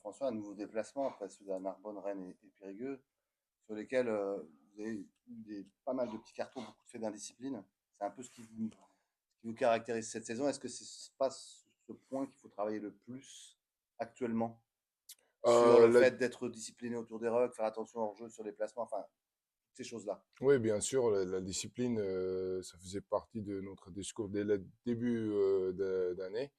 François, un nouveau déplacement après ceux à Narbonne, Rennes et Périgueux, sur lesquels vous avez eu pas mal de petits cartons, beaucoup de faits d'indiscipline. C'est un peu ce qui vous caractérise cette saison. Est-ce que c'est pas ce point qu'il faut travailler le plus actuellement sur le La- fait d'être discipliné autour des rucks, faire attention hors jeu sur les placements, enfin, toutes ces choses-là. oui, bien sûr, la discipline, ça faisait partie de notre discours dès le début d'année.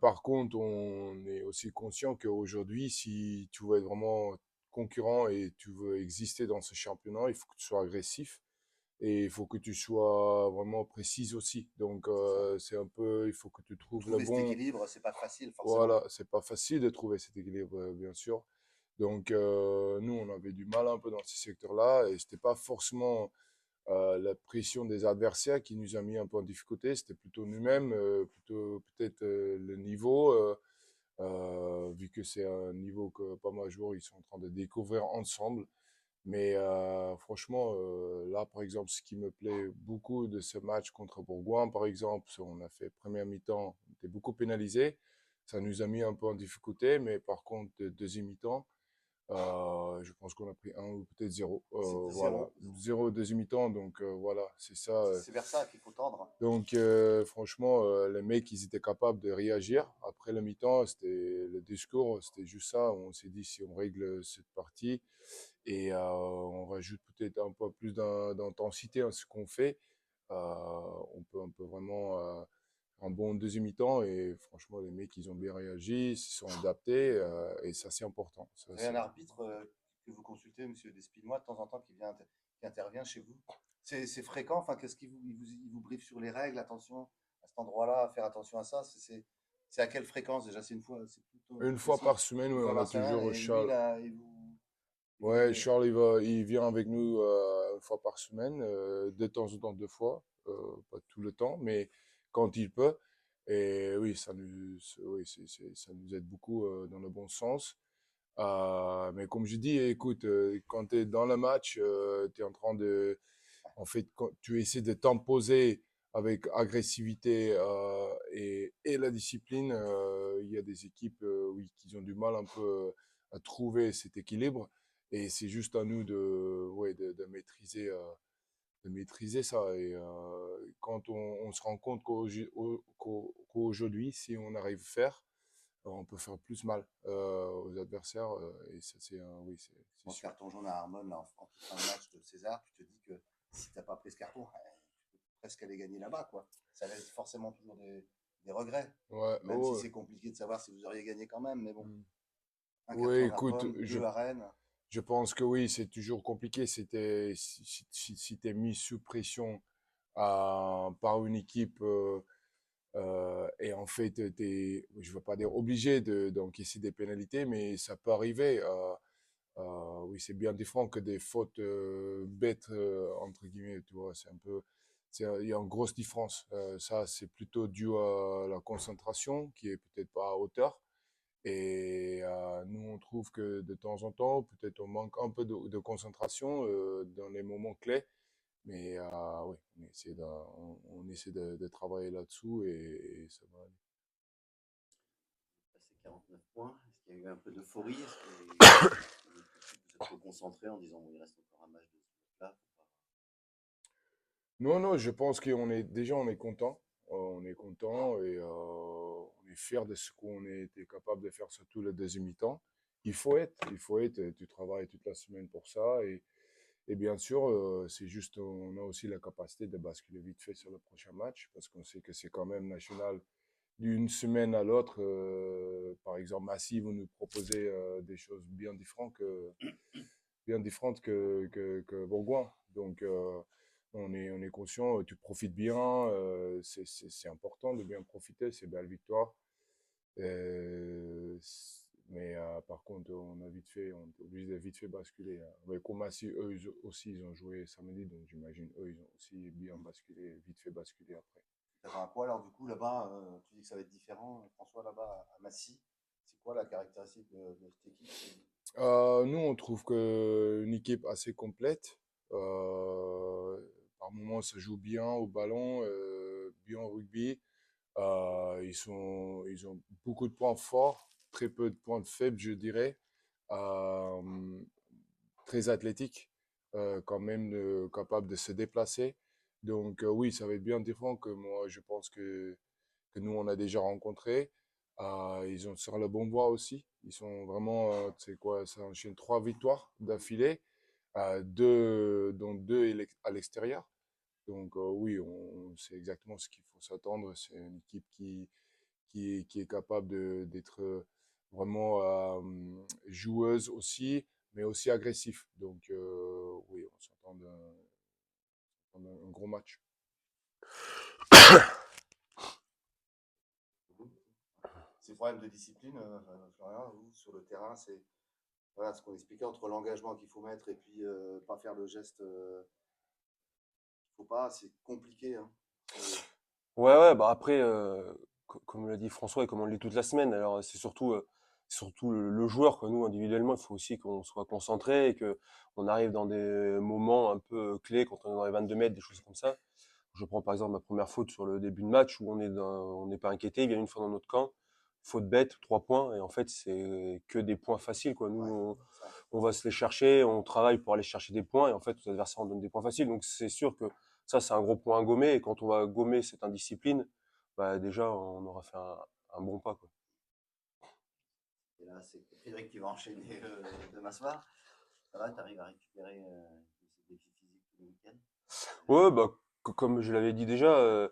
Par contre, on est aussi conscient qu'aujourd'hui, si tu veux être vraiment concurrent et tu veux exister dans ce championnat, il faut que tu sois agressif et il faut que tu sois vraiment précis aussi. Donc, C'est ça. c'est un peu, il faut que tu trouves le Trouver cet bon. équilibre, c'est pas facile forcément. Voilà, c'est pas facile de trouver cet équilibre, bien sûr. Donc, nous, on avait du mal un peu dans ce secteur-là et c'était pas forcément la pression des adversaires qui nous a mis un peu en difficulté, c'était plutôt nous-mêmes, plutôt peut-être le niveau, vu que c'est un niveau que pas mal de joueurs ils sont en train de découvrir ensemble. Mais franchement, là, par exemple, ce qui me plaît beaucoup de ce match contre Bourgoin, par exemple, on a fait première mi-temps, on était beaucoup pénalisé. Ça nous a mis un peu en difficulté, mais par contre, deuxième mi-temps, je pense qu'on a pris un ou peut-être zéro. C'est Voilà, zéro. zéro deuxième mi-temps, donc voilà, c'est ça. C'est vers ça qu'il faut tendre. Donc franchement, les mecs, ils étaient capables de réagir. Après le mi-temps, c'était le discours, c'était juste ça. On s'est dit si on règle cette partie et on rajoute peut-être un peu plus d'intensité à ce qu'on fait, on peut vraiment un bon deuxième mi-temps et franchement les mecs ils ont bien réagi, ils se sont adaptés et ça c'est important. Ça, Vous avez c'est... un arbitre que vous consultez, Monsieur Despinois, de temps en temps, qui intervient chez vous. C'est fréquent. Enfin, qu'est-ce qu'il il vous briefe sur les règles? Attention à cet endroit-là, faire attention à ça. C'est à quelle fréquence déjà? C'est une fois, c'est plutôt Une fois précis. par semaine, Une oui, fois on a par semaine. toujours Et lui, Charles. là, il vous Ouais, met. Charles, il vient avec nous une fois par semaine, de temps en temps, deux fois, pas tout le temps, mais quand il peut. Et oui, oui, ça nous aide beaucoup dans le bon sens. Mais comme je dis, écoute, quand tu es dans le match, tu es en train de, en fait, quand tu essaies de t'imposer avec agressivité et la discipline, il y a des équipes, oui, qui ont du mal un peu à trouver cet équilibre. Et c'est juste à nous de, ouais, de maîtriser ça. Et quand on se rend compte qu'aujourd'hui, si on arrive à faire, on peut faire plus mal aux adversaires. Et ça, oui, c'est Bon, ce sûr. carton jaune à Harmon, là, en toute fin de match de César, tu te dis que si t'as pas pris ce carton, tu peux presque aller gagner là-bas, quoi. Ça laisse forcément toujours des regrets. Ouais, Même si oh, c'est compliqué de savoir si vous auriez gagné quand même, mais bon. mm. Un Oui, carton à écoute, Narbonne, deux à Rennes. je pense que oui, c'est toujours compliqué. Si tu es mis sous pression par une équipe et en fait, je ne veux pas dire obligé d'encaisser des pénalités, mais ça peut arriver. Oui, c'est bien différent que des fautes bêtes, entre guillemets, tu vois. Il y a une grosse différence. Ça, c'est plutôt dû à la concentration qui est peut-être pas à hauteur. Et nous, on trouve que de temps en temps, peut-être on manque un peu de concentration dans les moments clés. Mais oui, on essaie de travailler là-dessous et ça va aller. Passé 49 points. Est-ce qu'il y a eu un peu d'euphorie? Est-ce que vous êtes peu concentré en disant bon, il reste encore un match de ce là. Non, non, je pense qu'on est déjà on est content. On est content et on est fier de ce qu'on a été capable de faire surtout le deuxième mi-temps. Il faut être, tu travailles toute la semaine pour ça et bien sûr, c'est juste, on a aussi la capacité de basculer vite fait sur le prochain match parce qu'on sait que c'est quand même national d'une semaine à l'autre. Par exemple, Massy, vous nous proposez des choses bien différentes que Bourgoin. Donc, on est conscient, tu profites bien, c'est important de bien profiter, c'est belle victoire. Mais par contre, on est obligé de vite fait basculer, hein. Mais comme Massy, eux aussi, ils ont joué samedi, donc j'imagine eux, ils ont aussi bien basculé, vite fait basculer après. Ça va à quoi alors du coup là-bas? Tu dis que ça va être différent, François, là-bas à Massy. C'est quoi la caractéristique de cette équipe? Nous, on trouve que une équipe assez complète. Euh, Par moments, ça joue bien au ballon, bien au rugby. Ils ont beaucoup de points forts. très peu de points faibles, je dirais. Euh, Très athlétique, quand même capable de se déplacer. Donc oui, ça va être bien différent que moi, je pense que nous, on a déjà rencontré. Ils ont sur le bon voie aussi. Ils sont vraiment, c'est quoi, ça enchaîne 3 victoires d'affilée, dont deux à l'extérieur. Donc oui, c'est exactement ce qu'il faut s'attendre. C'est une équipe qui est capable d'être vraiment joueuse aussi, mais aussi agressif. Donc oui, on s'attend d'un gros match. Ces problèmes de discipline, Florian, vous, sur le terrain, c'est voilà, ce qu'on expliquait entre l'engagement qu'il faut mettre et puis pas faire le geste qu'il faut pas, c'est compliqué. Hein. Ouais, bah après, comme l'a dit François et comme on le dit toute la semaine, alors c'est surtout le joueur, quoi. Nous, individuellement, il faut aussi qu'on soit concentré et que on arrive dans des moments un peu clés quand on est dans les 22 mètres, des choses comme ça. Je prends par exemple ma première faute sur le début de match où on n'est pas inquiété, il vient une fois dans notre camp, faute bête, 3 points, et en fait, c'est que des points faciles, quoi. Nous, Ouais, ça. on va se les chercher, on travaille pour aller chercher des points, et en fait, nos adversaires en donnent des points faciles. Donc, c'est sûr que ça, c'est un gros point à gommer. Et quand on va gommer cette indiscipline, bah, déjà, on aura fait un bon pas, quoi. Et là, c'est Frédéric qui va enchaîner demain soir. Ça va, tu arrives à récupérer ces défis physiques tous les week-ends? Ouais, bah, comme je l'avais dit déjà,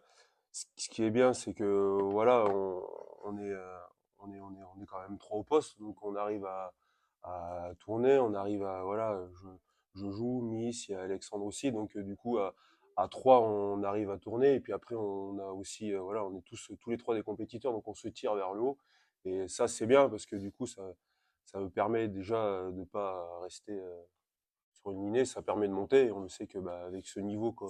ce qui est bien, c'est que voilà, on est quand même trois au poste, donc on arrive à tourner, on arrive à voilà, je joue, Miss, il y a Alexandre aussi, donc du coup à trois on arrive à tourner, et puis après on a aussi voilà, on est tous les trois des compétiteurs, donc on se tire vers le haut, et ça c'est bien parce que du coup ça me permet déjà de pas rester sur une lignée, ça permet de monter. Et on le sait que bah, avec ce niveau, quoi,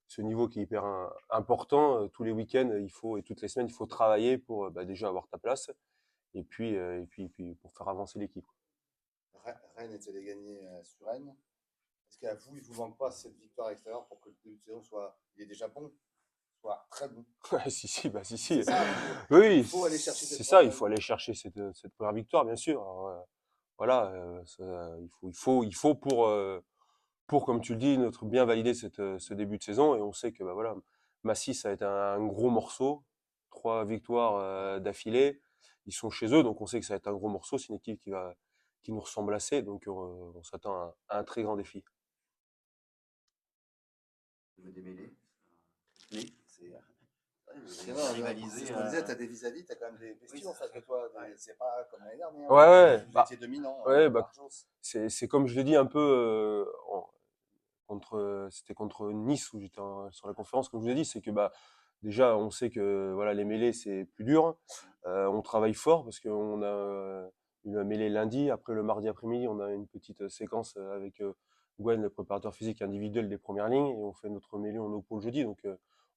ce niveau qui est hyper important, tous les week-ends, et toutes les semaines, il faut travailler pour bah, déjà avoir ta place et puis pour faire avancer l'équipe. Rennes est allé gagner sur Rennes. Est-ce qu'à vous, il ne vous manque pas cette victoire extérieure pour que le début de saison soit, il est déjà bon, soit très bon? Si, bah si, C'est si. ça, Oui, il faut aller chercher c'est cette ça, il troisième. faut aller chercher cette première victoire, bien sûr. Alors, voilà, il faut pour, comme tu le dis, notre bien valider ce début de saison. Et on sait que bah, voilà, Massy, ça a été un gros morceau. 3 victoires d'affilée. Ils sont chez eux, donc on sait que ça va être un gros morceau. C'est une équipe qui nous ressemble assez, donc on s'attend à un très grand défi. Au niveau des mêlées, oui, c'est vrai, rivaliser. C'est ce qu'on disait, tu as des vis-à-vis, tu as quand même des bestiaux en face de toi. C'est pas comme l'année dernière. Ouais, ouais, Vous bah, étiez dominant, ouais, bah, Marjos. c'est comme je l'ai dit un peu c'était contre Nice où j'étais sur la conférence, comme je vous ai dit, c'est que bah déjà on sait que voilà les mêlées c'est plus dur. On travaille fort parce qu'on a une mêlée lundi, après le mardi après-midi on a une petite séquence avec Gwen, le préparateur physique individuel des premières lignes, et on fait notre mêlée en oppo le jeudi, donc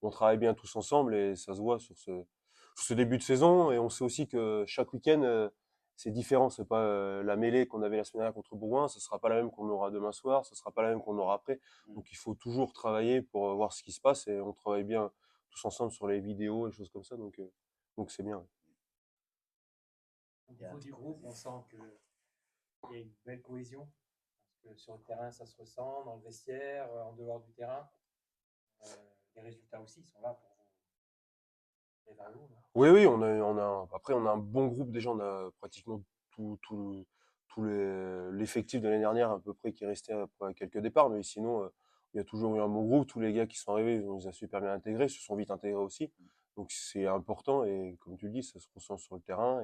on travaille bien tous ensemble et ça se voit sur ce début de saison. Et on sait aussi que chaque week-end c'est différent, c'est pas la mêlée qu'on avait la semaine dernière contre Bourgoin, ce sera pas la même qu'on aura demain soir, ce sera pas la même qu'on aura après. Donc il faut toujours travailler pour voir ce qui se passe, et on travaille bien tous ensemble sur les vidéos et choses comme ça, donc c'est bien. Au niveau du groupe, on sent qu'il y a une belle cohésion. Parce que sur le terrain, ça se ressent, dans le vestiaire, en dehors du terrain. Les résultats aussi sont là pour vous aller vers le haut. Oui, oui, après on a un bon groupe déjà, on a pratiquement tout l'effectif de l'année dernière à peu près qui est resté après quelques départs, mais sinon il y a toujours eu un bon groupe, tous les gars qui sont arrivés, on les a super bien intégrés, se sont vite intégrés aussi, donc c'est important, et comme tu le dis, ça se ressent sur le terrain,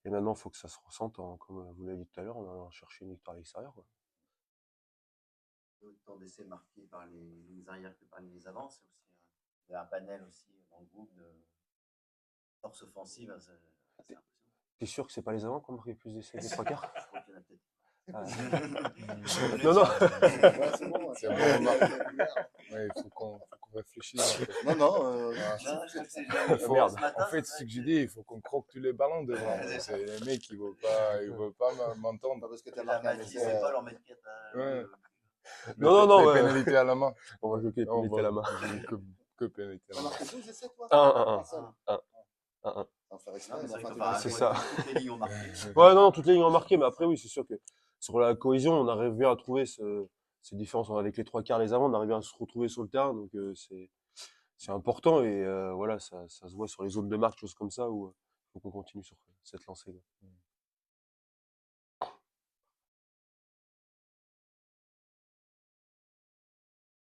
et maintenant il faut que ça se ressente, comme vous l'avez dit tout à l'heure, on va chercher une victoire à l'extérieur, quoi. Autant d'essais marqués par les lignes arrières que par les lignes avant, c'est aussi un panel aussi dans le groupe de force offensive assez impressionnant. T'es sûr que c'est pas les avants qui ont marqué plus d'essais que les trois quarts? Je crois qu'il y en a peut-être. Ah. Non, Non, non. Ouais, c'est bon, C'est bon, remarque. Ouais, il faut qu'on réfléchisse. En fait. Non, non, Ah, je crois que c'est Merde. ce matin. En fait, ce que j'ai dit, il faut qu'on croque tous les ballons devant. C'est les mecs qui ne veulent pas m'entendre. Pas parce que tu as marqué un essai, c'est pas leur mettre 4 Ouais. Non, non, Les ouais. pénalités à la main. On va jouer que les On pénalités à la main. jouer que pénalités à Tu la as main. marqué 12 essais, toi? 1-1-1. Un seul. 1-1. Ça va faire professionnel. Non, mais c'est vrai que Enfin, c'est ouais, ça. toutes les lignes ont marqué. Ouais, non, toutes les lignes ont marqué, mais après, oui, c'est sûr que sur la cohésion, on arrive bien à trouver ces différences avec les trois quarts, les avants, on arrive bien à se retrouver sur le terrain, donc c'est important et voilà, ça se voit sur les zones de marque, choses comme ça, où il faut qu'on continue sur cette lancée.